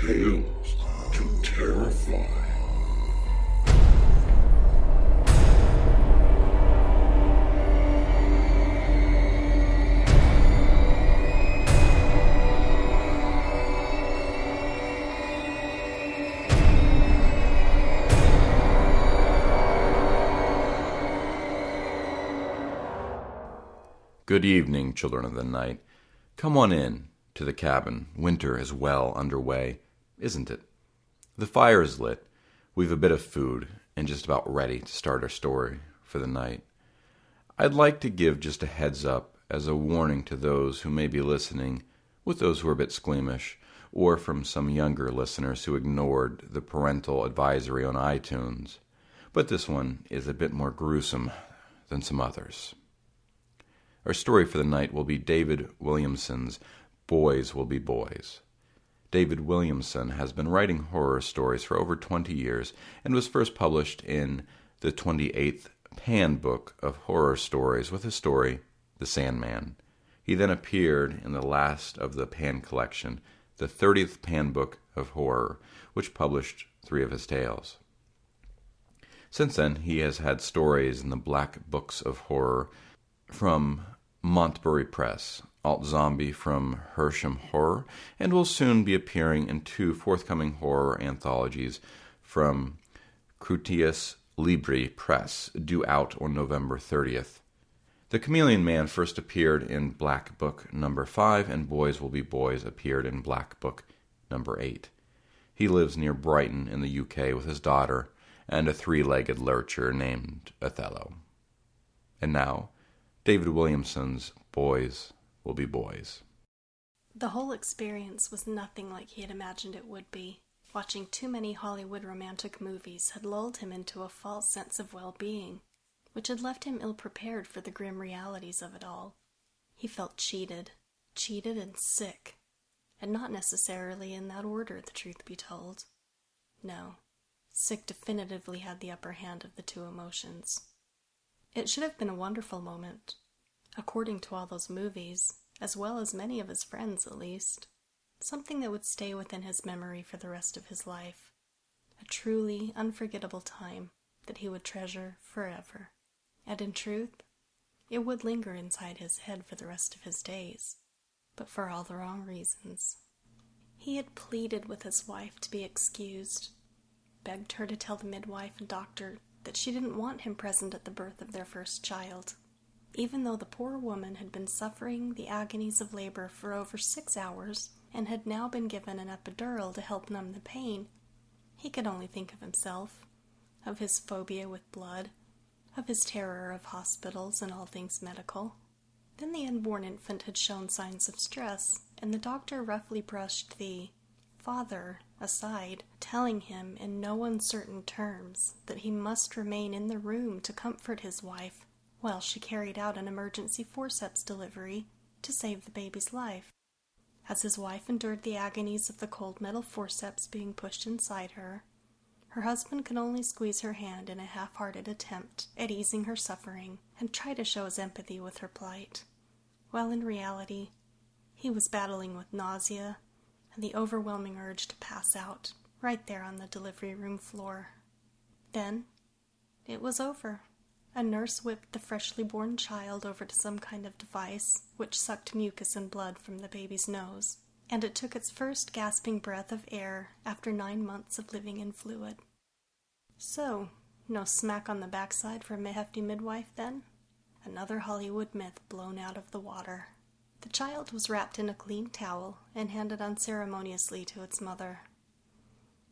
tales to terrify. Good evening, children of the night. Come on in to the cabin. Winter is well underway, isn't it? The fire is lit. We've a bit of food and just about ready to start our story for the night. I'd like to give just a heads up as a warning to those who may be listening, with those who are a bit squeamish, or from some younger listeners who ignored the parental advisory on iTunes. But this one is a bit more gruesome than some others. Our story for the night will be David Williamson's Boys Will Be Boys. David Williamson has been writing horror stories for over 20 years and was first published in the 28th Pan Book of Horror Stories with his story, The Sandman. He then appeared in the last of the Pan collection, the 30th Pan Book of Horror, which published 3 of his tales. Since then, he has had stories in the Black Books of Horror from Montbury Press, Alt Zombie from Hersham Horror, and will soon be appearing in 2 forthcoming horror anthologies from Crutius Libri Press, due out on November 30th. The Chameleon Man first appeared in Black Book number 5, and Boys Will Be Boys appeared in Black Book number 8. He lives near Brighton in the UK with his daughter and a 3-legged lurcher named Othello. And now, David Williamson's Boys Will Be Boys. The whole experience was nothing like he had imagined it would be. Watching too many Hollywood romantic movies had lulled him into a false sense of well-being, which had left him ill-prepared for the grim realities of it all. He felt cheated and sick, and not necessarily in that order, the truth be told. No, sick definitively had the upper hand of the 2 emotions. It should have been a wonderful moment, according to all those movies, as well as many of his friends at least. Something that would stay within his memory for the rest of his life. A truly unforgettable time that he would treasure forever. And in truth, it would linger inside his head for the rest of his days, but for all the wrong reasons. He had pleaded with his wife to be excused, begged her to tell the midwife and doctor that she didn't want him present at the birth of their first child, even though the poor woman had been suffering the agonies of labor for over 6 hours and had now been given an epidural to help numb the pain. He could only think of himself, of his phobia with blood, of his terror of hospitals and all things medical. Then the unborn infant had shown signs of stress, and the doctor roughly brushed the father aside, telling him in no uncertain terms that he must remain in the room to comfort his wife while she carried out an emergency forceps delivery to save the baby's life. As his wife endured the agonies of the cold metal forceps being pushed inside her, her husband could only squeeze her hand in a half-hearted attempt at easing her suffering and try to show his empathy with her plight, while in reality he was battling with nausea and the overwhelming urge to pass out right there on the delivery room floor. Then it was over. A nurse whipped the freshly born child over to some kind of device which sucked mucus and blood from the baby's nose, and it took its first gasping breath of air after 9 months of living in fluid. So, no smack on the backside for a hefty midwife then? Another Hollywood myth blown out of the water. The child was wrapped in a clean towel and handed unceremoniously to its mother.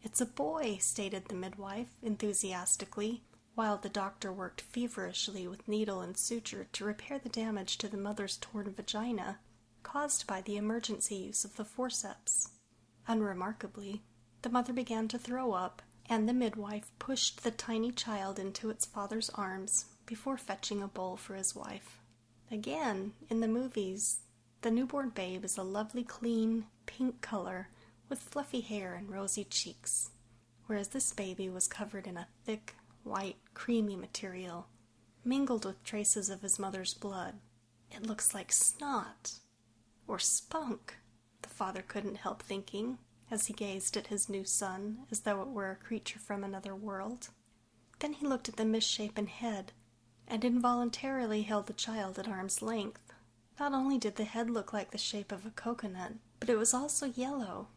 "It's a boy," stated the midwife enthusiastically, while the doctor worked feverishly with needle and suture to repair the damage to the mother's torn vagina caused by the emergency use of the forceps. Unremarkably, the mother began to throw up, and the midwife pushed the tiny child into its father's arms before fetching a bowl for his wife. Again, in the movies, the newborn babe is a lovely, clean, pink color with fluffy hair and rosy cheeks, whereas this baby was covered in a thick, white, creamy material, mingled with traces of his mother's blood. "It looks like snot, or spunk," the father couldn't help thinking, as he gazed at his new son as though it were a creature from another world. Then he looked at the misshapen head, and involuntarily held the child at arm's length. Not only did the head look like the shape of a coconut, but it was also yellow.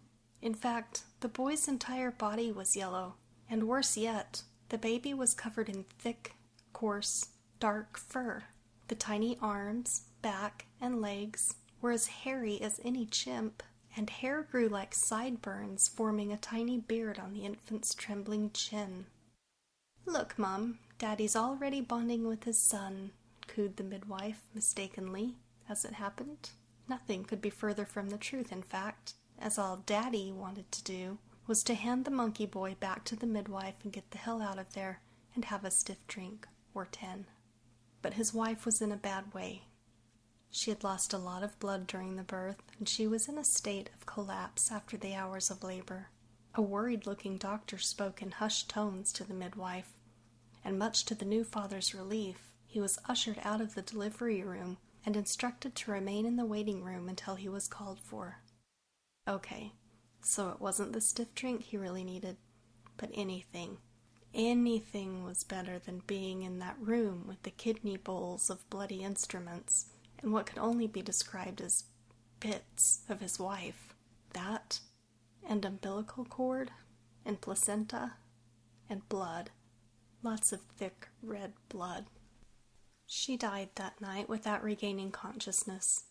In fact, the boy's entire body was yellow, and worse yet, the baby was covered in thick, coarse, dark fur. The tiny arms, back, and legs were as hairy as any chimp, and hair grew like sideburns, forming a tiny beard on the infant's trembling chin. "Look, Mum, Daddy's already bonding with his son," cooed the midwife, mistakenly, as it happened. Nothing could be further from the truth, in fact, as all Daddy wanted to do was to hand the monkey boy back to the midwife and get the hell out of there and have a stiff drink, or 10. But his wife was in a bad way. She had lost a lot of blood during the birth, and she was in a state of collapse after the hours of labor. A worried-looking doctor spoke in hushed tones to the midwife, and much to the new father's relief, he was ushered out of the delivery room and instructed to remain in the waiting room until he was called for. Okay, so it wasn't the stiff drink he really needed, but anything was better than being in that room with the kidney bowls of bloody instruments and what could only be described as bits of his wife. That, and umbilical cord, and placenta, and blood. Lots of thick red blood. She died that night without regaining consciousness.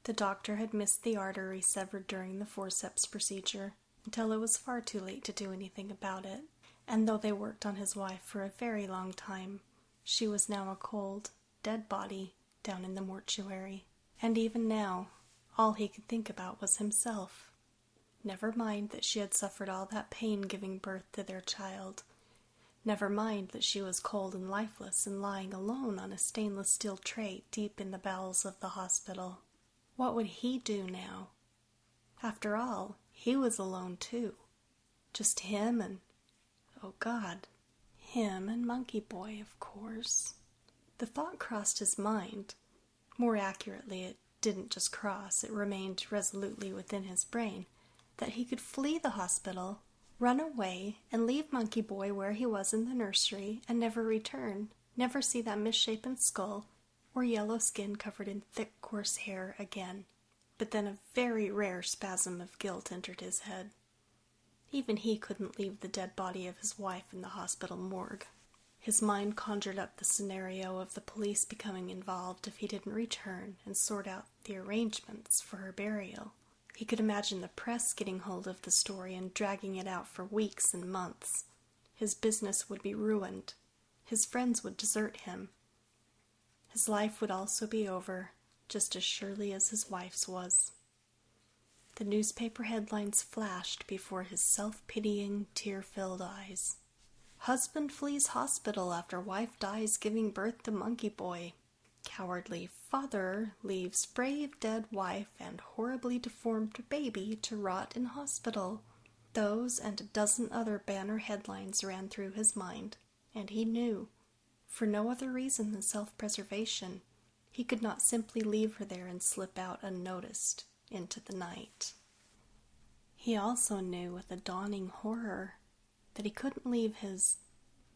The doctor had missed the artery severed during the forceps procedure until it was far too late to do anything about it, and though they worked on his wife for a very long time, she was now a cold, dead body down in the mortuary. And even now, all he could think about was himself. Never mind that she had suffered all that pain giving birth to their child. Never mind that she was cold and lifeless and lying alone on a stainless steel tray deep in the bowels of the hospital. What would he do now? After all, he was alone too. Just him and, oh God, him and Monkey Boy, of course. The thought crossed his mind. More accurately, it didn't just cross, it remained resolutely within his brain, that he could flee the hospital, run away, and leave Monkey Boy where he was in the nursery, and never return, never see that misshapen skull, or yellow skin covered in thick, coarse hair again. But then a very rare spasm of guilt entered his head. Even he couldn't leave the dead body of his wife in the hospital morgue. His mind conjured up the scenario of the police becoming involved if he didn't return and sort out the arrangements for her burial. He could imagine the press getting hold of the story and dragging it out for weeks and months. His business would be ruined. His friends would desert him. His life would also be over, just as surely as his wife's was. The newspaper headlines flashed before his self-pitying, tear-filled eyes. Husband flees hospital after wife dies giving birth to Monkey Boy. Cowardly father leaves brave dead wife and horribly deformed baby to rot in hospital. Those and a dozen other banner headlines ran through his mind, and he knew, for no other reason than self-preservation, he could not simply leave her there and slip out unnoticed into the night. He also knew with a dawning horror that he couldn't leave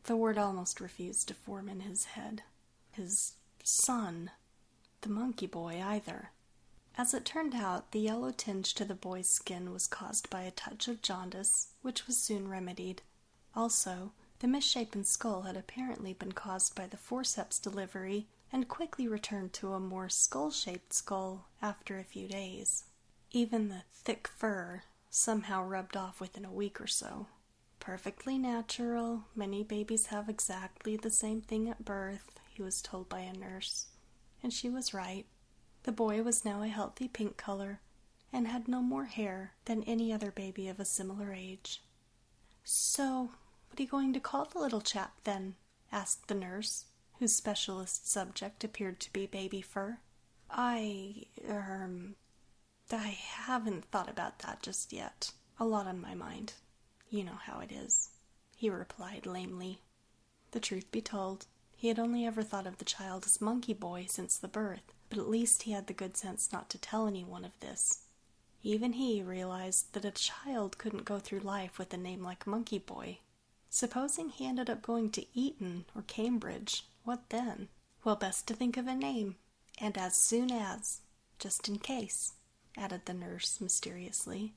the word almost refused to form in his head, his son, the Monkey Boy, either. As it turned out, the yellow tinge to the boy's skin was caused by a touch of jaundice, which was soon remedied. Also, the misshapen skull had apparently been caused by the forceps delivery and quickly returned to a more skull-shaped skull after a few days. Even the thick fur somehow rubbed off within a week or so. Perfectly natural. Many babies have exactly the same thing at birth, he was told by a nurse. And she was right. The boy was now a healthy pink color and had no more hair than any other baby of a similar age. "So, what are you going to call the little chap, then?" asked the nurse, whose specialist subject appeared to be baby fur. I haven't thought about that just yet. A lot on my mind. You know how it is," he replied lamely. The truth be told, he had only ever thought of the child as Monkey Boy since the birth, but at least he had the good sense not to tell anyone of this. Even he realized that a child couldn't go through life with a name like Monkey Boy. Supposing he ended up going to Eton or Cambridge, what then? Well, best to think of a name, and as soon as, just in case, added the nurse mysteriously.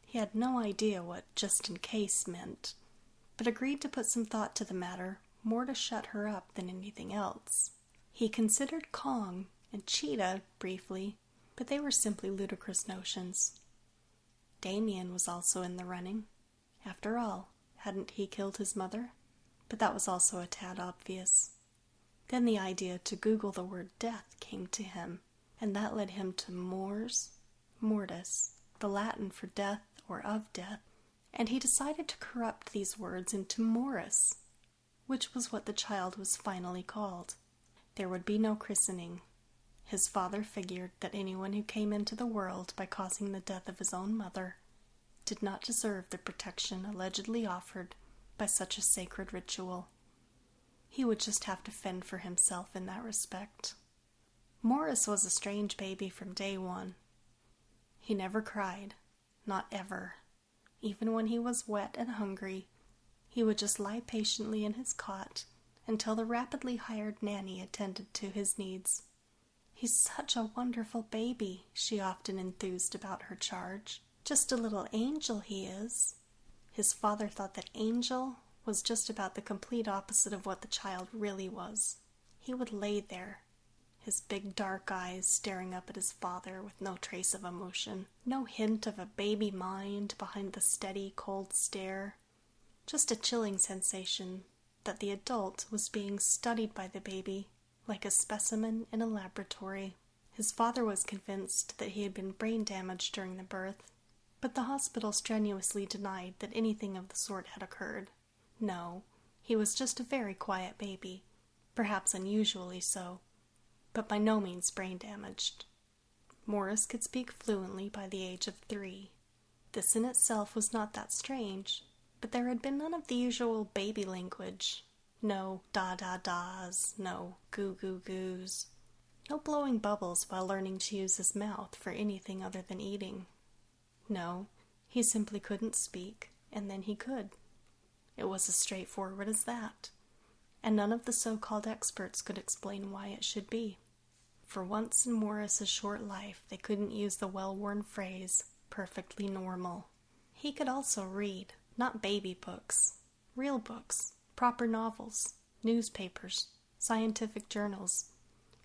He had no idea what just in case meant, but agreed to put some thought to the matter, more to shut her up than anything else. He considered Kong and Cheetah briefly, but they were simply ludicrous notions. Damien was also in the running. After all, hadn't he killed his mother? But that was also a tad obvious. Then the idea to Google the word death came to him, and that led him to mors mortis, the Latin for death or of death, and he decided to corrupt these words into Morris, which was what the child was finally called. There would be no christening. His father figured that anyone who came into the world by causing the death of his own mother did not deserve the protection allegedly offered by such a sacred ritual. He would just have to fend for himself in that respect. Morris was a strange baby from day one. He never cried, not ever. Even when he was wet and hungry, he would just lie patiently in his cot until the rapidly hired nanny attended to his needs. "He's such a wonderful baby," she often enthused about her charge. "Just a little angel he is." His father thought that angel was just about the complete opposite of what the child really was. He would lay there, his big dark eyes staring up at his father with no trace of emotion, no hint of a baby mind behind the steady, cold stare, just a chilling sensation that the adult was being studied by the baby like a specimen in a laboratory. His father was convinced that he had been brain damaged during the birth, but the hospital strenuously denied that anything of the sort had occurred. No, he was just a very quiet baby, perhaps unusually so, but by no means brain damaged. Morris could speak fluently by the age of 3. This in itself was not that strange, but there had been none of the usual baby language. No da-da-das, no goo-goo-goos, no blowing bubbles while learning to use his mouth for anything other than eating. No, he simply couldn't speak, and then he could. It was as straightforward as that, and none of the so-called experts could explain why it should be. For once in Morris's short life, they couldn't use the well-worn phrase, perfectly normal. He could also read, not baby books, real books, proper novels, newspapers, scientific journals,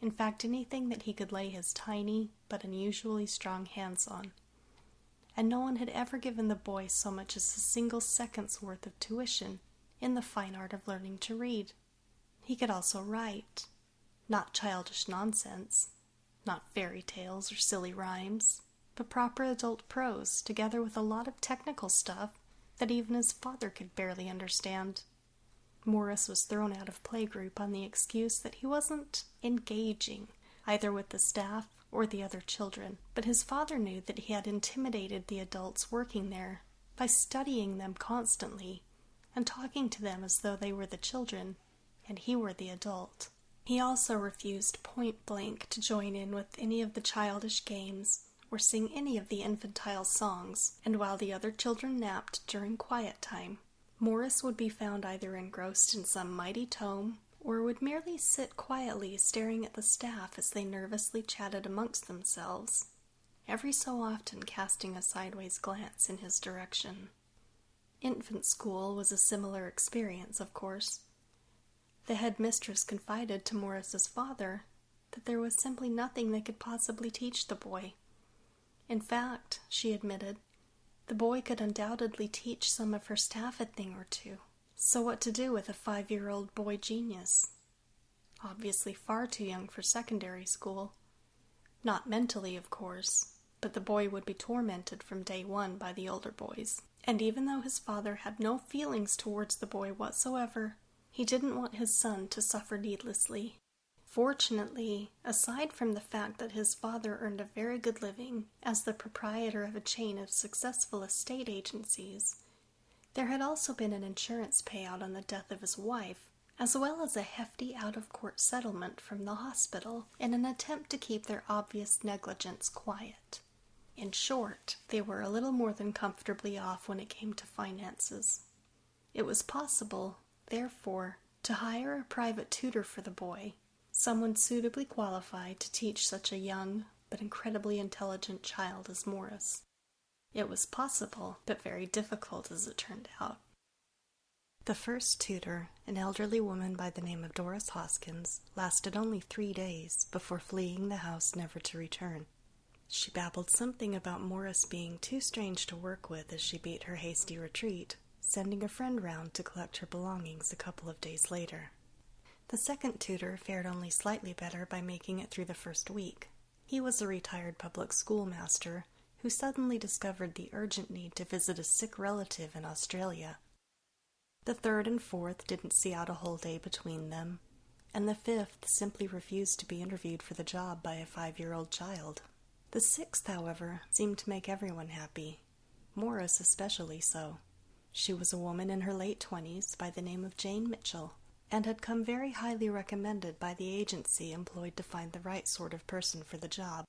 in fact anything that he could lay his tiny but unusually strong hands on. And no one had ever given the boy so much as a single second's worth of tuition in the fine art of learning to read. He could also write, not childish nonsense, not fairy tales or silly rhymes, but proper adult prose together with a lot of technical stuff that even his father could barely understand. Morris was thrown out of playgroup on the excuse that he wasn't engaging, either with the staff or the other children, but his father knew that he had intimidated the adults working there by studying them constantly and talking to them as though they were the children and he were the adult. He also refused point blank to join in with any of the childish games or sing any of the infantile songs, and while the other children napped during quiet time, Morris would be found either engrossed in some mighty tome, or would merely sit quietly staring at the staff as they nervously chatted amongst themselves, every so often casting a sideways glance in his direction. Infant school was a similar experience, of course. The headmistress confided to Morris's father that there was simply nothing they could possibly teach the boy. In fact, she admitted, the boy could undoubtedly teach some of her staff a thing or two. So what to do with a 5-year-old boy genius? Obviously far too young for secondary school. Not mentally, of course, but the boy would be tormented from day one by the older boys. And even though his father had no feelings towards the boy whatsoever, he didn't want his son to suffer needlessly. Fortunately, aside from the fact that his father earned a very good living as the proprietor of a chain of successful estate agencies, there had also been an insurance payout on the death of his wife, as well as a hefty out-of-court settlement from the hospital in an attempt to keep their obvious negligence quiet. In short, they were a little more than comfortably off when it came to finances. It was possible, therefore, to hire a private tutor for the boy, someone suitably qualified to teach such a young but incredibly intelligent child as Morris. It was possible, but very difficult as it turned out. The first tutor, an elderly woman by the name of Doris Hoskins, lasted only 3 days before fleeing the house never to return. She babbled something about Morris being too strange to work with as she beat her hasty retreat, sending a friend round to collect her belongings a couple of days later. The second tutor fared only slightly better by making it through the first week. He was a retired public schoolmaster who suddenly discovered the urgent need to visit a sick relative in Australia. The third and fourth didn't see out a whole day between them, and the fifth simply refused to be interviewed for the job by a 5-year-old child. The sixth, however, seemed to make everyone happy, Morris especially so. She was a woman in her late 20s by the name of Jane Mitchell, and had come very highly recommended by the agency employed to find the right sort of person for the job.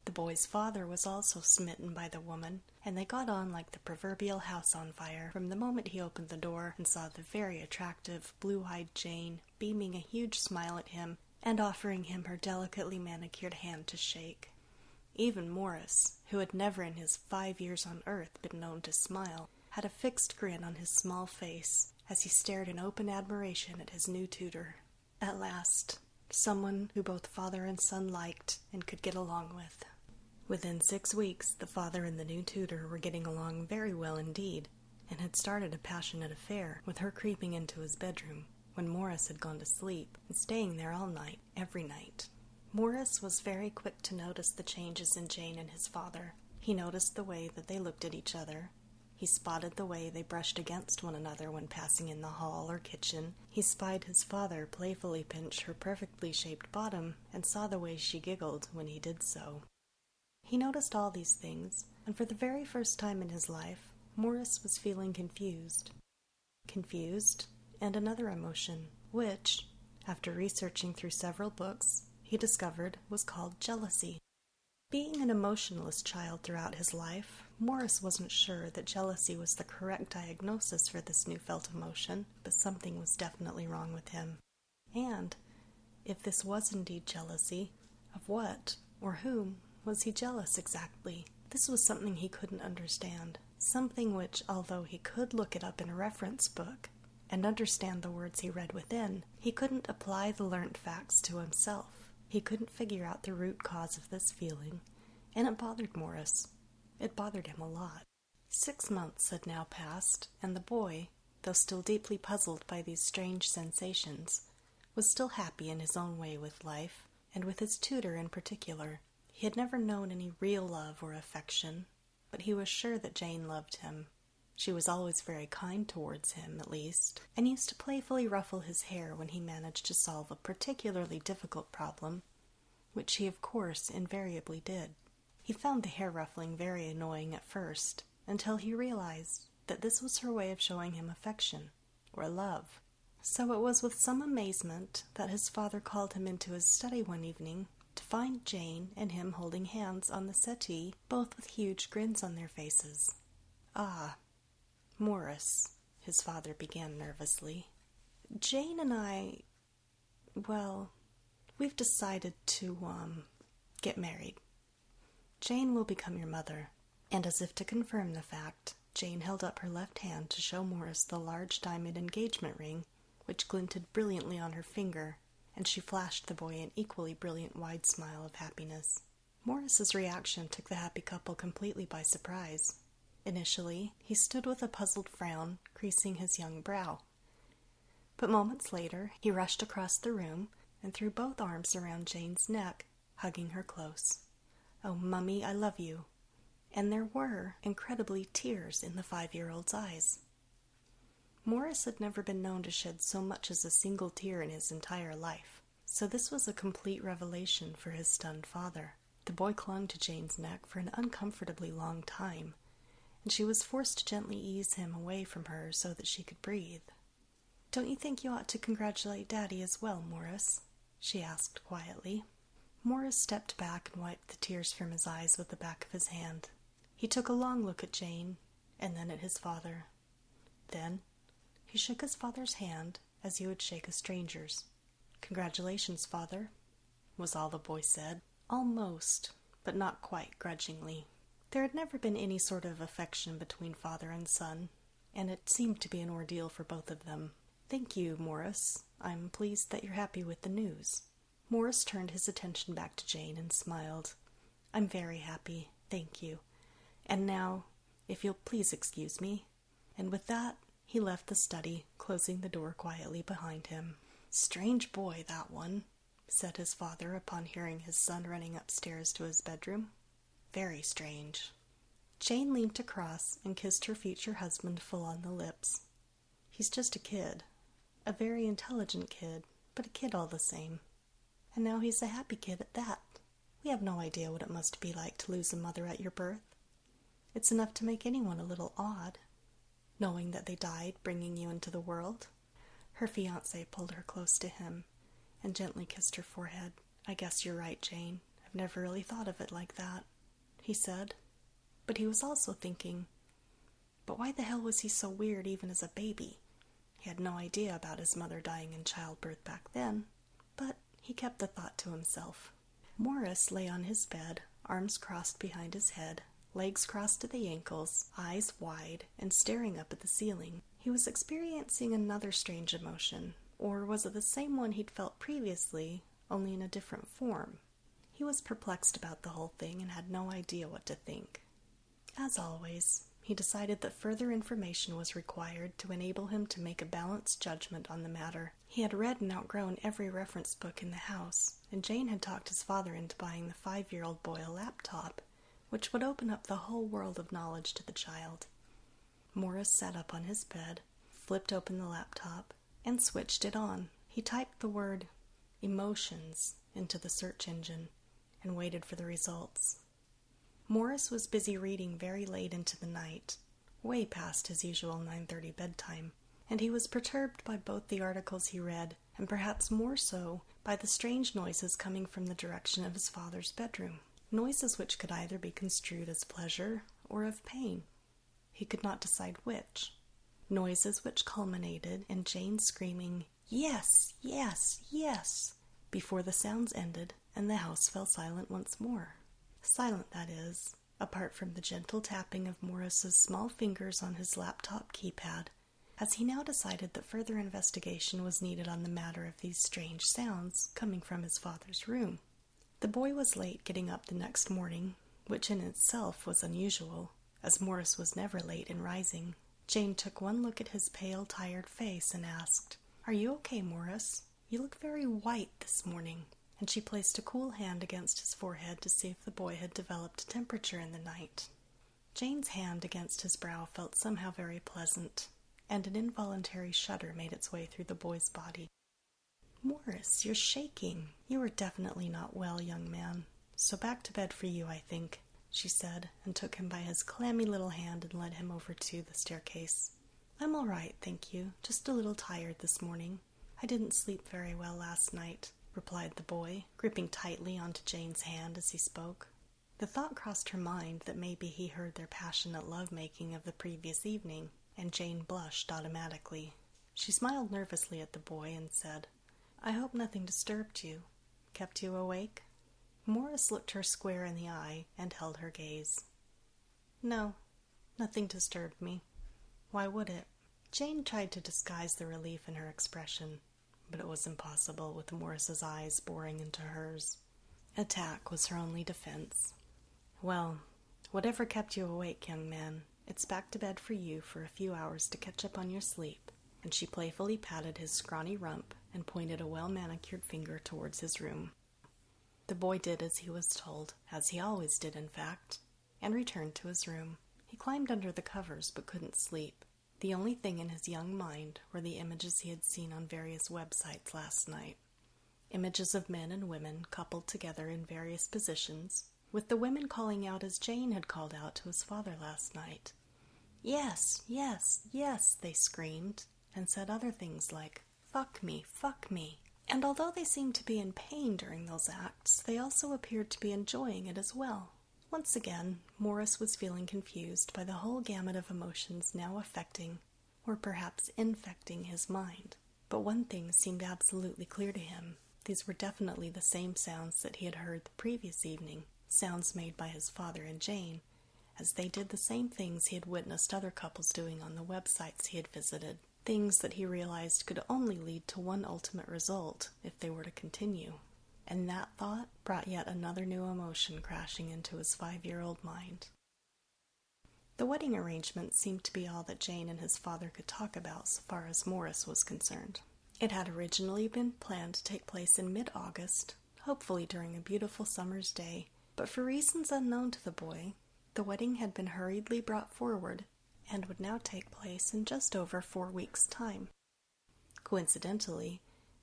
The boy's father was also smitten by the woman, and they got on like the proverbial house on fire from the moment he opened the door and saw the very attractive, blue-eyed Jane beaming a huge smile at him and offering him her delicately manicured hand to shake. Even Morris, who had never in his 5 years on earth been known to smile, had a fixed grin on his small face as he stared in open admiration at his new tutor. At last, someone who both father and son liked and could get along with. Within 6 weeks, the father and the new tutor were getting along very well indeed, and had started a passionate affair, with her creeping into his bedroom when Morris had gone to sleep and staying there all night, every night. Morris was very quick to notice the changes in Jane and his father. He noticed the way that they looked at each other. He spotted the way they brushed against one another when passing in the hall or kitchen. He spied his father playfully pinch her perfectly shaped bottom and saw the way she giggled when he did so. He noticed all these things, and for the very first time in his life, Morris was feeling confused. Confused, and another emotion, which, after researching through several books, he discovered was called jealousy. Being an emotionless child throughout his life, Morris wasn't sure that jealousy was the correct diagnosis for this new felt emotion, but something was definitely wrong with him. And, if this was indeed jealousy, of what, or whom, was he jealous exactly? This was something he couldn't understand, something which, although he could look it up in a reference book and understand the words he read within, he couldn't apply the learnt facts to himself. He couldn't figure out the root cause of this feeling, and it bothered Morris. It bothered him a lot. 6 months had now passed, and the boy, though still deeply puzzled by these strange sensations, was still happy in his own way with life, and with his tutor in particular. He had never known any real love or affection, but he was sure that Jane loved him. She was always very kind towards him, at least, and used to playfully ruffle his hair when he managed to solve a particularly difficult problem, which he, of course, invariably did. He found the hair ruffling very annoying at first, until he realized that this was her way of showing him affection, or love. So it was with some amazement that his father called him into his study one evening to find Jane and him holding hands on the settee, both with huge grins on their faces. "Ah, Morris," his father began nervously, "Jane and I, well, we've decided to, get married. Jane will become your mother." And as if to confirm the fact, Jane held up her left hand to show Morris the large diamond engagement ring, which glinted brilliantly on her finger, and she flashed the boy an equally brilliant wide smile of happiness. Morris's reaction took the happy couple completely by surprise. Initially, he stood with a puzzled frown creasing his young brow. But moments later, he rushed across the room and threw both arms around Jane's neck, hugging her close. "Oh, Mummy, I love you." And there were, incredibly, tears in the 5-year-old's eyes. Morris had never been known to shed so much as a single tear in his entire life, so this was a complete revelation for his stunned father. The boy clung to Jane's neck for an uncomfortably long time, and she was forced to gently ease him away from her so that she could breathe. "Don't you think you ought to congratulate Daddy as well, Morris?" she asked quietly. Morris stepped back and wiped the tears from his eyes with the back of his hand. He took a long look at Jane, and then at his father. Then he shook his father's hand as he would shake a stranger's. "Congratulations, father," was all the boy said, almost, but not quite grudgingly. There had never been any sort of affection between father and son, and it seemed to be an ordeal for both of them. "Thank you, Morris. I'm pleased that you're happy with the news." Morris turned his attention back to Jane and smiled. "I'm very happy, thank you. And now, if you'll please excuse me." And with that, he left the study, closing the door quietly behind him. "Strange boy, that one," said his father upon hearing his son running upstairs to his bedroom. "Very strange." Jane leaned across and kissed her future husband full on the lips. "He's just a kid. A very intelligent kid, but a kid all the same. And now he's a happy kid at that. We have no idea what it must be like to lose a mother at your birth. It's enough to make anyone a little odd, knowing that they died bringing you into the world." Her fiancé pulled her close to him and gently kissed her forehead. "I guess you're right, Jane. I've never really thought of it like that," he said. But he was also thinking, but why the hell was he so weird even as a baby? He had no idea about his mother dying in childbirth back then, but he kept the thought to himself. Morris lay on his bed, arms crossed behind his head, legs crossed to the ankles, eyes wide, and staring up at the ceiling. He was experiencing another strange emotion, or was it the same one he'd felt previously, only in a different form? He was perplexed about the whole thing and had no idea what to think. As always, he decided that further information was required to enable him to make a balanced judgment on the matter. He had read and outgrown every reference book in the house, and Jane had talked his father into buying the 5-year-old boy a laptop, which would open up the whole world of knowledge to the child. Morris sat up on his bed, flipped open the laptop, and switched it on. He typed the word emotions into the search engine and waited for the results. Morris was busy reading very late into the night, way past his usual 9:30 bedtime, and he was perturbed by both the articles he read and perhaps more so by the strange noises coming from the direction of his father's bedroom, noises which could either be construed as pleasure or of pain. He could not decide which. Noises which culminated in Jane screaming, "Yes, yes, yes," before the sounds ended and the house fell silent once more. Silent, that is, apart from the gentle tapping of Morris's small fingers on his laptop keypad, as he now decided that further investigation was needed on the matter of these strange sounds coming from his father's room. The boy was late getting up the next morning, which in itself was unusual, as Morris was never late in rising. Jane took one look at his pale, tired face and asked, "Are you okay, Morris? You look very white this morning." And she placed a cool hand against his forehead to see if the boy had developed a temperature in the night. Jane's hand against his brow felt somehow very pleasant, and an involuntary shudder made its way through the boy's body. "Morris, you're shaking. You are definitely not well, young man. So back to bed for you, I think," she said, and took him by his clammy little hand and led him over to the staircase. "I'm all right, thank you. Just a little tired this morning. I didn't sleep very well last night," replied the boy, gripping tightly onto Jane's hand as he spoke. The thought crossed her mind that maybe he heard their passionate love-making of the previous evening, and Jane blushed automatically. She smiled nervously at the boy and said, "I hope nothing disturbed you. Kept you awake?" Morris looked her square in the eye and held her gaze. "No, nothing disturbed me. Why would it?" Jane tried to disguise the relief in her expression, but it was impossible with Morris's eyes boring into hers. Attack was her only defense. "Well, whatever kept you awake, young man, it's back to bed for you for a few hours to catch up on your sleep," and she playfully patted his scrawny rump and pointed a well-manicured finger towards his room. The boy did as he was told, as he always did in fact, and returned to his room. He climbed under the covers but couldn't sleep. The only thing in his young mind were the images he had seen on various websites last night. Images of men and women coupled together in various positions, with the women calling out as Jane had called out to his father last night. "Yes, yes, yes," they screamed, and said other things like, fuck me, And although they seemed to be in pain during those acts, they also appeared to be enjoying it as well. Once again, Morris was feeling confused by the whole gamut of emotions now affecting, or perhaps infecting, his mind. But one thing seemed absolutely clear to him. These were definitely the same sounds that he had heard the previous evening, sounds made by his father and Jane, as they did the same things he had witnessed other couples doing on the websites he had visited, things that he realized could only lead to one ultimate result if they were to continue. And that thought brought yet another new emotion crashing into his 5-year-old mind. The wedding arrangement seemed to be all that Jane and his father could talk about so far as Morris was concerned. It had originally been planned to take place in mid-August, hopefully during a beautiful summer's day, but for reasons unknown to the boy, the wedding had been hurriedly brought forward and would now take place in just over 4 weeks' time. Coincidentally,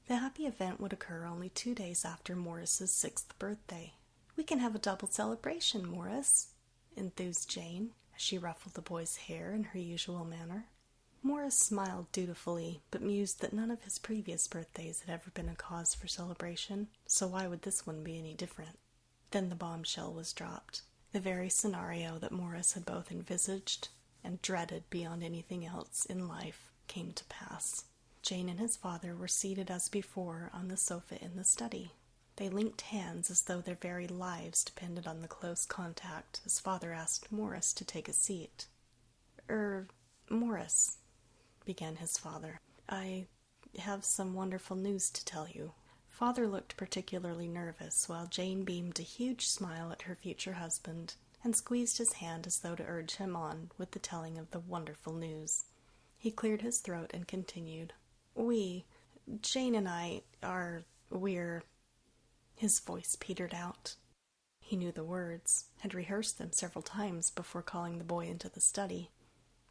the happy event would occur only 2 days after Morris's 6th birthday. "We can have a double celebration, Morris," enthused Jane, as she ruffled the boy's hair in her usual manner. Morris smiled dutifully, but mused that none of his previous birthdays had ever been a cause for celebration, so why would this one be any different? Then the bombshell was dropped. The very scenario that Morris had both envisaged and dreaded beyond anything else in life came to pass. Jane and his father were seated as before on the sofa in the study. They linked hands as though their very lives depended on the close contact as father asked Morris to take a seat. Morris," began his father, "I have some wonderful news to tell you." Father looked particularly nervous, while Jane beamed a huge smile at her future husband and squeezed his hand as though to urge him on with the telling of the wonderful news. He cleared his throat and continued, Jane and I we're... His voice petered out. He knew the words, had rehearsed them several times before calling the boy into the study,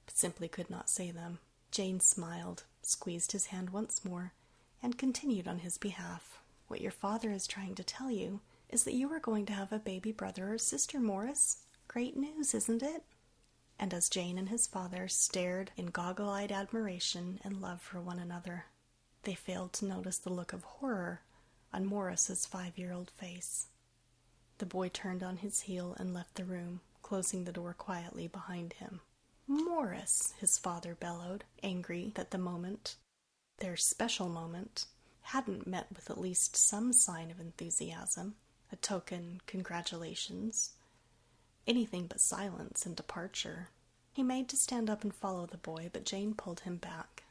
but simply could not say them. Jane smiled, squeezed his hand once more, and continued on his behalf. "What your father is trying to tell you is that you are going to have a baby brother or sister, Morris. Great news, isn't it?" And as Jane and his father stared in goggle-eyed admiration and love for one another, they failed to notice the look of horror on Morris's 5-year-old face. The boy turned on his heel and left the room, closing the door quietly behind him. "Morris," his father bellowed, angry that the moment, their special moment, hadn't met with at least some sign of enthusiasm, a token congratulations, anything but silence and departure. He made to stand up and follow the boy, but Jane pulled him back.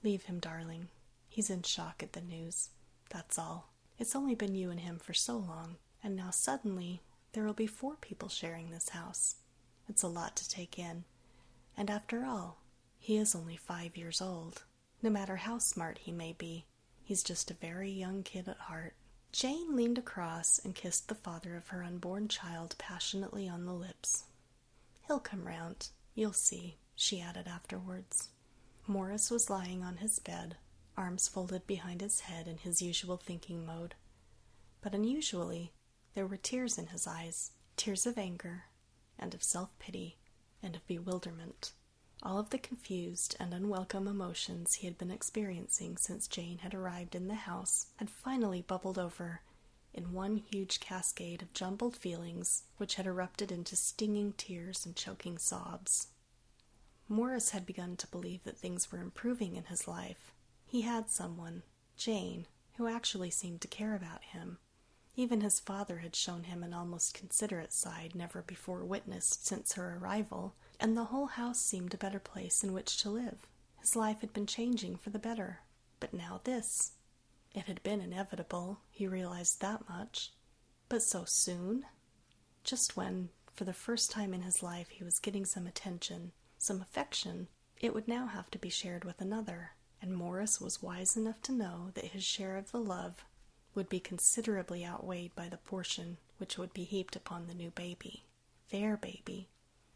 "Leave him, darling. He's in shock at the news. That's all. It's only been you and him for so long, and now suddenly there will be 4 people sharing this house. It's a lot to take in. And after all, he is only 5 years old. No matter how smart he may be, he's just a very young kid at heart." Jane leaned across and kissed the father of her unborn child passionately on the lips. "He'll come round. You'll see," she added afterwards. Morris was lying on his bed, arms folded behind his head in his usual thinking mode. But unusually, there were tears in his eyes, tears of anger, and of self-pity, and of bewilderment. All of the confused and unwelcome emotions he had been experiencing since Jane had arrived in the house had finally bubbled over in one huge cascade of jumbled feelings which had erupted into stinging tears and choking sobs. Morris had begun to believe that things were improving in his life. He had someone, Jane, who actually seemed to care about him. Even his father had shown him an almost considerate side never before witnessed since her arrival, and the whole house seemed a better place in which to live. His life had been changing for the better. But now this. It had been inevitable, he realized that much. But so soon? Just when, for the first time in his life, he was getting some attention, some affection, it would now have to be shared with another, and Morris was wise enough to know that his share of the love would be considerably outweighed by the portion which would be heaped upon the new baby. Their baby.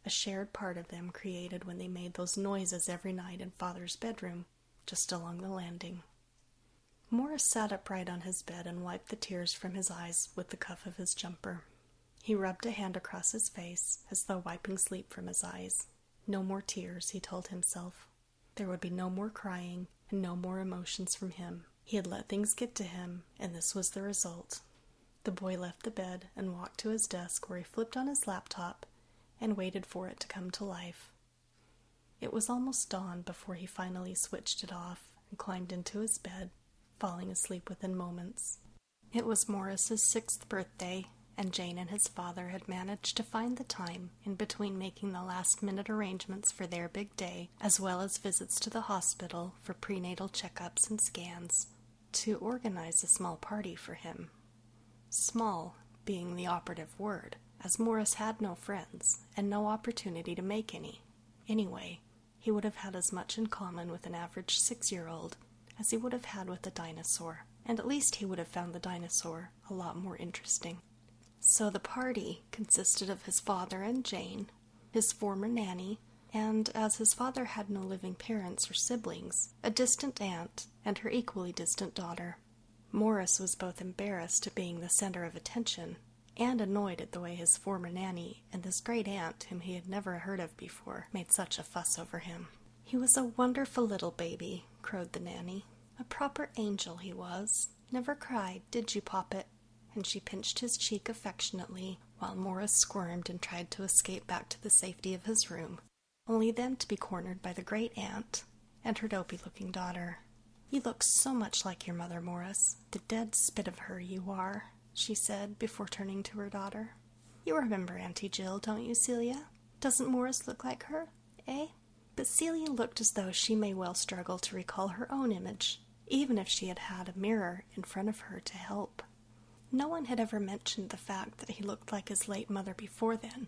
A shared part of them created when they made those noises every night in Father's bedroom, just along the landing. Morris sat upright on his bed and wiped the tears from his eyes with the cuff of his jumper. He rubbed a hand across his face, as though wiping sleep from his eyes. No more tears, he told himself. There would be no more crying, and no more emotions from him. He had let things get to him, and this was the result. The boy left the bed and walked to his desk where he flipped on his laptop and waited for it to come to life. It was almost dawn before he finally switched it off and climbed into his bed, falling asleep within moments. It was Morris's 6th birthday, and Jane and his father had managed to find the time in between making the last-minute arrangements for their big day, as well as visits to the hospital for prenatal checkups and scans, to organize a small party for him. Small being the operative word, as Morris had no friends and no opportunity to make any. Anyway, he would have had as much in common with an average 6-year-old as he would have had with a dinosaur, and at least he would have found the dinosaur a lot more interesting. So the party consisted of his father and Jane, his former nanny, and, as his father had no living parents or siblings, a distant aunt and her equally distant daughter. Morris was both embarrassed at being the center of attention and annoyed at the way his former nanny and this great aunt, whom he had never heard of before, made such a fuss over him. "He was a wonderful little baby," crowed the nanny. "A proper angel he was. Never cried, did you, Poppet?" And she pinched his cheek affectionately, while Morris squirmed and tried to escape back to the safety of his room, only then to be cornered by the great aunt and her dopey-looking daughter. "You look so much like your mother, Morris. The dead spit of her you are," she said, before turning to her daughter. "You remember Auntie Jill, don't you, Celia? Doesn't Morris look like her, eh?" But Celia looked as though she may well struggle to recall her own image, even if she had had a mirror in front of her to help. No one had ever mentioned the fact that he looked like his late mother before then.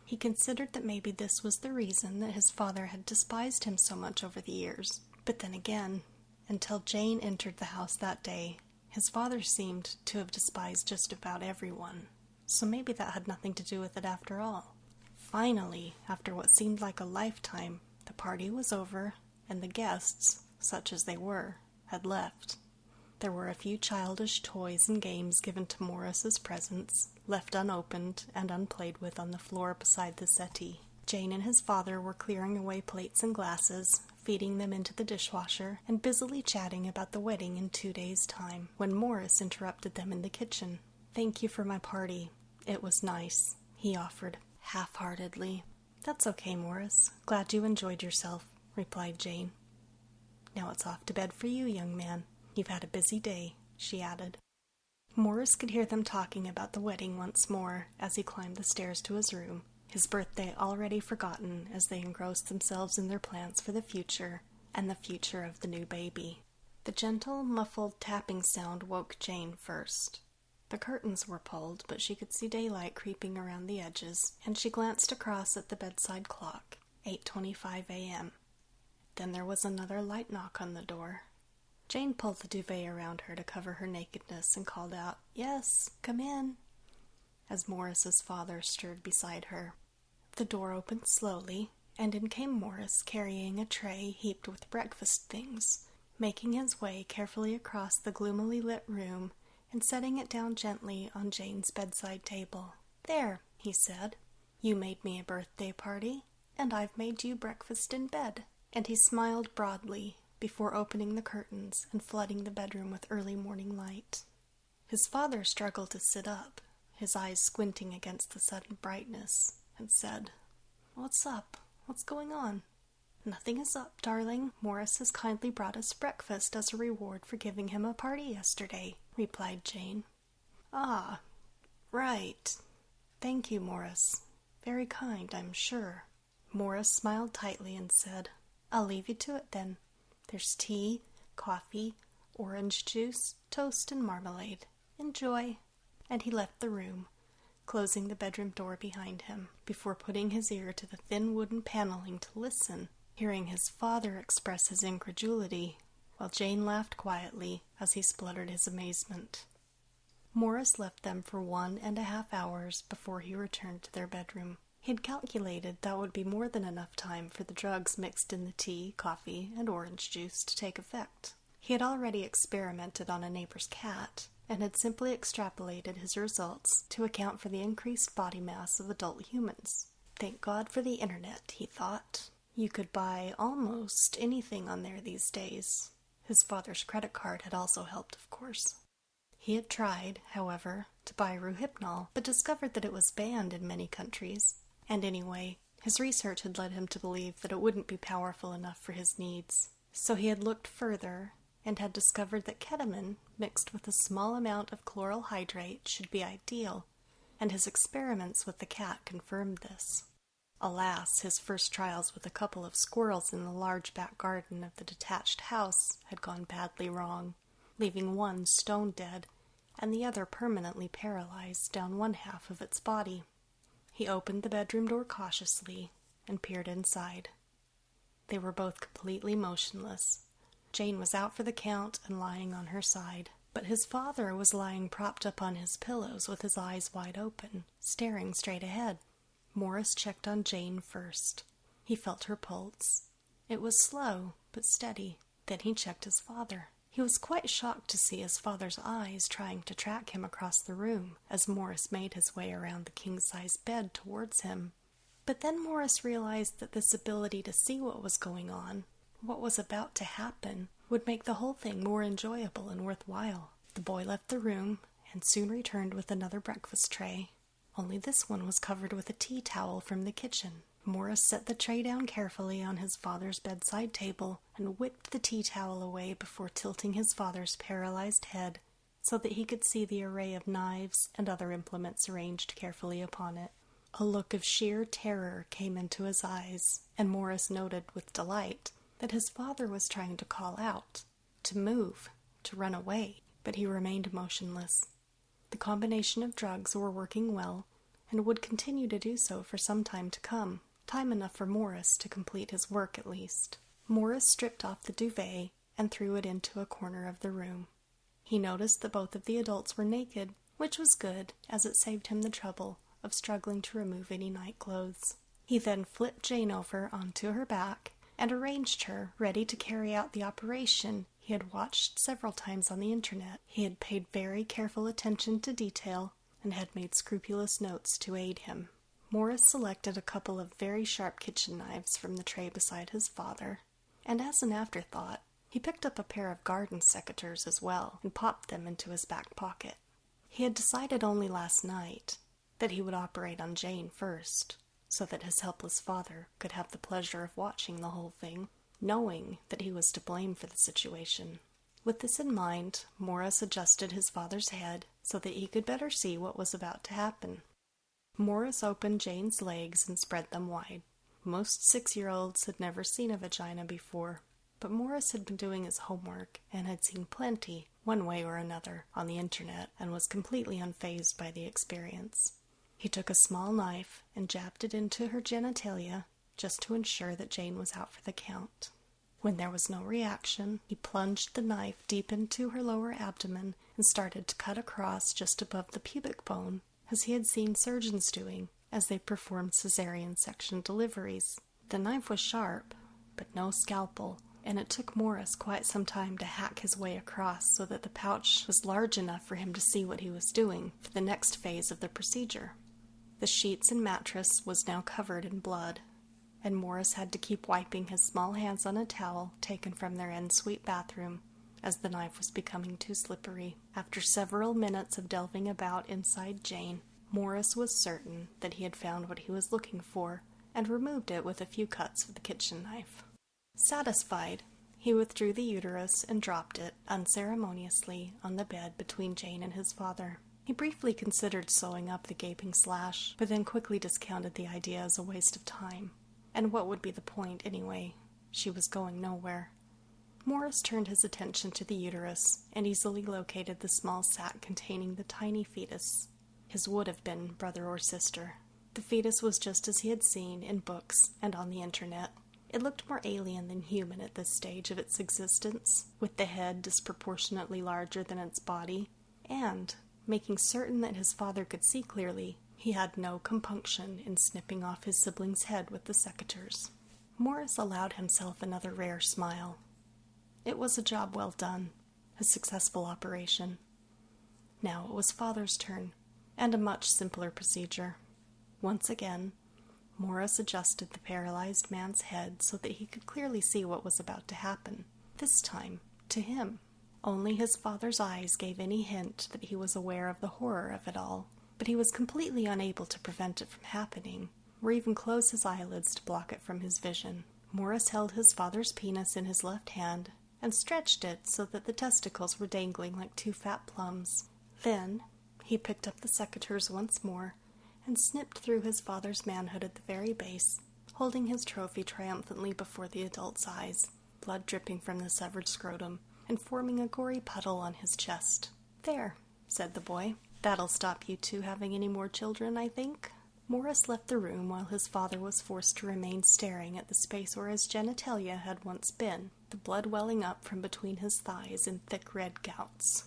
He considered that maybe this was the reason that his father had despised him so much over the years. But then again, until Jane entered the house that day, his father seemed to have despised just about everyone. So maybe that had nothing to do with it after all. Finally, after what seemed like a lifetime, the party was over, and the guests, such as they were, had left. There were a few childish toys and games given to Morris as presents, left unopened and unplayed with on the floor beside the settee. Jane and his father were clearing away plates and glasses, feeding them into the dishwasher, and busily chatting about the wedding in 2 days' time, when Morris interrupted them in the kitchen. "Thank you for my party. It was nice," he offered, half-heartedly. "That's okay, Morris. Glad you enjoyed yourself," replied Jane. "Now it's off to bed for you, young man. You've had a busy day," she added. Morris could hear them talking about the wedding once more as he climbed the stairs to his room, his birthday already forgotten as they engrossed themselves in their plans for the future and the future of the new baby. The gentle, muffled tapping sound woke Jane first. The curtains were pulled, but she could see daylight creeping around the edges, and she glanced across at the bedside clock, 8:25 a.m. Then there was another light knock on the door. Jane pulled the duvet around her to cover her nakedness and called out, "Yes, come in," as Morris's father stirred beside her. The door opened slowly, and in came Morris carrying a tray heaped with breakfast things, making his way carefully across the gloomily lit room and setting it down gently on Jane's bedside table. "There," he said, "you made me a birthday party, and I've made you breakfast in bed." And he smiled broadly before opening the curtains and flooding the bedroom with early morning light. His father struggled to sit up, his eyes squinting against the sudden brightness, and said, "What's up? What's going on?" "Nothing is up, darling. Morris has kindly brought us breakfast as a reward for giving him a party yesterday," replied Jane. "Ah, right. Thank you, Morris. Very kind, I'm sure." Morris smiled tightly and said, "I'll leave you to it then. There's tea, coffee, orange juice, toast, and marmalade. Enjoy." And he left the room, closing the bedroom door behind him, before putting his ear to the thin wooden paneling to listen, hearing his father express his incredulity, while Jane laughed quietly as he spluttered his amazement. Morris left them for 1.5 hours before he returned to their bedroom. He had calculated that would be more than enough time for the drugs mixed in the tea, coffee, and orange juice to take effect. He had already experimented on a neighbor's cat, and had simply extrapolated his results to account for the increased body mass of adult humans. Thank God for the internet, he thought. You could buy almost anything on there these days, His father's credit card had also helped, of course. He had tried, however, to buy Rohypnol, but discovered that it was banned in many countries. And anyway, his research had led him to believe that it wouldn't be powerful enough for his needs. So he had looked further and had discovered that ketamine mixed with a small amount of chloral hydrate should be ideal, and his experiments with the cat confirmed this. Alas, his first trials with a couple of squirrels in the large back garden of the detached house had gone badly wrong, leaving one stone dead and the other permanently paralyzed down one half of its body. He opened the bedroom door cautiously and peered inside. They were both completely motionless. Jane was out for the count and lying on her side, but his father was lying propped up on his pillows with his eyes wide open, staring straight ahead. Morris checked on Jane first. He felt her pulse. It was slow, but steady. Then he checked his father. He was quite shocked to see his father's eyes trying to track him across the room as Morris made his way around the king-size bed towards him. But then Morris realized that this ability to see what was going on, what was about to happen, would make the whole thing more enjoyable and worthwhile. The boy left the room and soon returned with another breakfast tray. Only this one was covered with a tea towel from the kitchen. Morris set the tray down carefully on his father's bedside table and whipped the tea towel away before tilting his father's paralyzed head so that he could see the array of knives and other implements arranged carefully upon it. A look of sheer terror came into his eyes, and Morris noted with delight that his father was trying to call out, to move, to run away, but he remained motionless. The combination of drugs were working well, and would continue to do so for some time to come, time enough for Morris to complete his work at least. Morris stripped off the duvet and threw it into a corner of the room. He noticed that both of the adults were naked, which was good, as it saved him the trouble of struggling to remove any night clothes. He then flipped Jane over onto her back and arranged her ready to carry out the operation he had watched several times on the internet. He had paid very careful attention to detail and had made scrupulous notes to aid him. Morris selected a couple of very sharp kitchen knives from the tray beside his father, and as an afterthought, he picked up a pair of garden secateurs as well and popped them into his back pocket. He had decided only last night that he would operate on Jane first, so that his helpless father could have the pleasure of watching the whole thing, knowing that he was to blame for the situation. With this in mind, Morris adjusted his father's head so that he could better see what was about to happen. Morris opened Jane's legs and spread them wide. Most 6-year-olds had never seen a vagina before, but Morris had been doing his homework and had seen plenty, one way or another, on the internet, and was completely unfazed by the experience. He took a small knife and jabbed it into her genitalia just to ensure that Jane was out for the count. When there was no reaction, he plunged the knife deep into her lower abdomen and started to cut across just above the pubic bone, as he had seen surgeons doing as they performed cesarean section deliveries. The knife was sharp, but no scalpel, and it took Morris quite some time to hack his way across so that the pouch was large enough for him to see what he was doing for the next phase of the procedure. The sheets and mattress was now covered in blood, and Morris had to keep wiping his small hands on a towel taken from their ensuite bathroom, as the knife was becoming too slippery. After several minutes of delving about inside Jane, Morris was certain that he had found what he was looking for, and removed it with a few cuts with the kitchen knife. Satisfied, he withdrew the uterus and dropped it, unceremoniously, on the bed between Jane and his father. He briefly considered sewing up the gaping slash, but then quickly discounted the idea as a waste of time. And what would be the point, anyway? She was going nowhere. Morris turned his attention to the uterus, and easily located the small sac containing the tiny fetus. His would-have-been brother or sister. The fetus was just as he had seen in books and on the internet. It looked more alien than human at this stage of its existence, with the head disproportionately larger than its body, and, making certain that his father could see clearly, he had no compunction in snipping off his sibling's head with the secateurs. Morris allowed himself another rare smile. It was a job well done, a successful operation. Now it was father's turn, and a much simpler procedure. Once again, Morris adjusted the paralyzed man's head so that he could clearly see what was about to happen. This time, to him. Only his father's eyes gave any hint that he was aware of the horror of it all, but he was completely unable to prevent it from happening, or even close his eyelids to block it from his vision. Morris held his father's penis in his left hand and stretched it so that the testicles were dangling like two fat plums. Then he picked up the secateurs once more and snipped through his father's manhood at the very base, holding his trophy triumphantly before the adult's eyes, blood dripping from the severed scrotum and forming a gory puddle on his chest. "There," said the boy. "That'll stop you two having any more children, I think." Morris left the room while his father was forced to remain staring at the space where his genitalia had once been, the blood welling up from between his thighs in thick red gouts.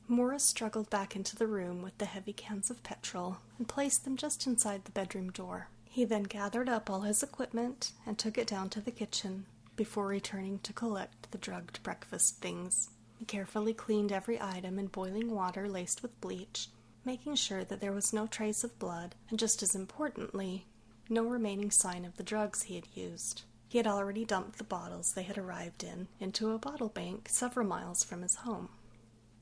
Morris struggled back into the room with the heavy cans of petrol and placed them just inside the bedroom door. He then gathered up all his equipment and took it down to the kitchen before returning to collect the drugged breakfast things. He carefully cleaned every item in boiling water laced with bleach, making sure that there was no trace of blood, and just as importantly, no remaining sign of the drugs he had used. He had already dumped the bottles they had arrived in into a bottle bank several miles from his home.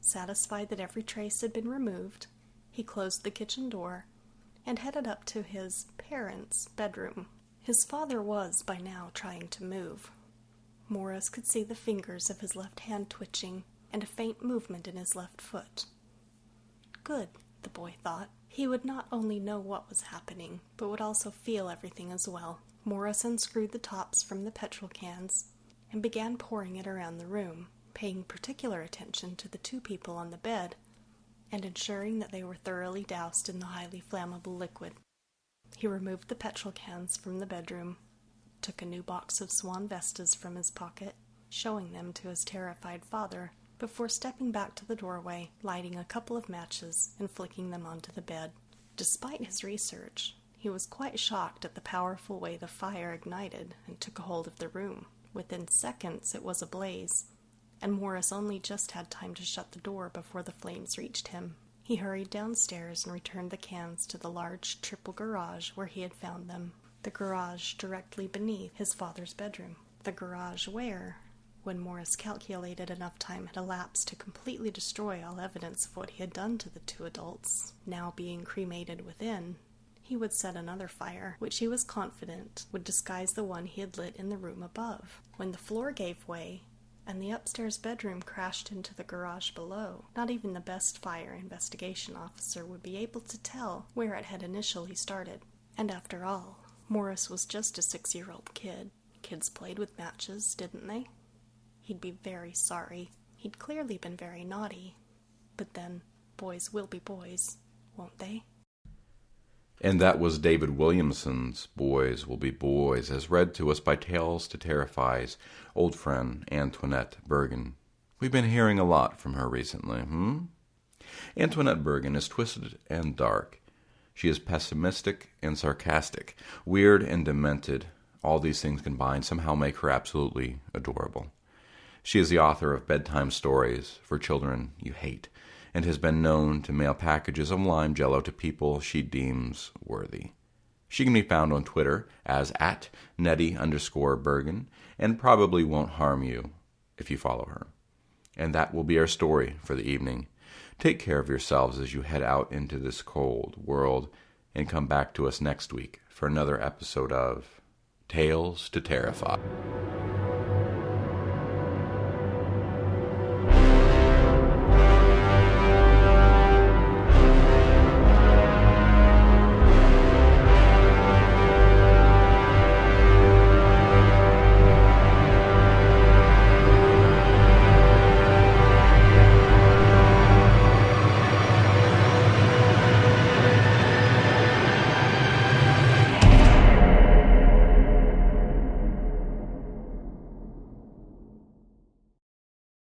Satisfied that every trace had been removed, he closed the kitchen door and headed up to his parents' bedroom. His father was, by now, trying to move. Morris could see the fingers of his left hand twitching and a faint movement in his left foot. Good, the boy thought. He would not only know what was happening, but would also feel everything as well. Morris unscrewed the tops from the petrol cans and began pouring it around the room, paying particular attention to the two people on the bed and ensuring that they were thoroughly doused in the highly flammable liquid. He removed the petrol cans from the bedroom, took a new box of Swan Vestas from his pocket, showing them to his terrified father, before stepping back to the doorway, lighting a couple of matches and flicking them onto the bed. Despite his research, he was quite shocked at the powerful way the fire ignited and took a hold of the room. Within seconds it was ablaze, and Morris only just had time to shut the door before the flames reached him. He hurried downstairs and returned the cans to the large triple garage where he had found them. The garage directly beneath his father's bedroom. The garage where, when Morris calculated enough time had elapsed to completely destroy all evidence of what he had done to the two adults, now being cremated within, he would set another fire, which he was confident would disguise the one he had lit in the room above. When the floor gave way, and the upstairs bedroom crashed into the garage below, not even the best fire investigation officer would be able to tell where it had initially started. And after all, Morris was just a 6-year-old kid. Kids played with matches, didn't they? He'd be very sorry. He'd clearly been very naughty. But then, boys will be boys, won't they? And that was David Williamson's Boys Will Be Boys, as read to us by Tales to Terrify's old friend Antoinette Bergin. We've been hearing a lot from her recently, Antoinette Bergin is twisted and dark. She is pessimistic and sarcastic, weird and demented. All these things combined somehow make her absolutely adorable. She is the author of bedtime stories for children you hate, and has been known to mail packages of lime jello to people she deems worthy. She can be found on Twitter as @Nettie_Bergin, and probably won't harm you if you follow her. And that will be our story for the evening. Take care of yourselves as you head out into this cold world, and come back to us next week for another episode of Tales to Terrify.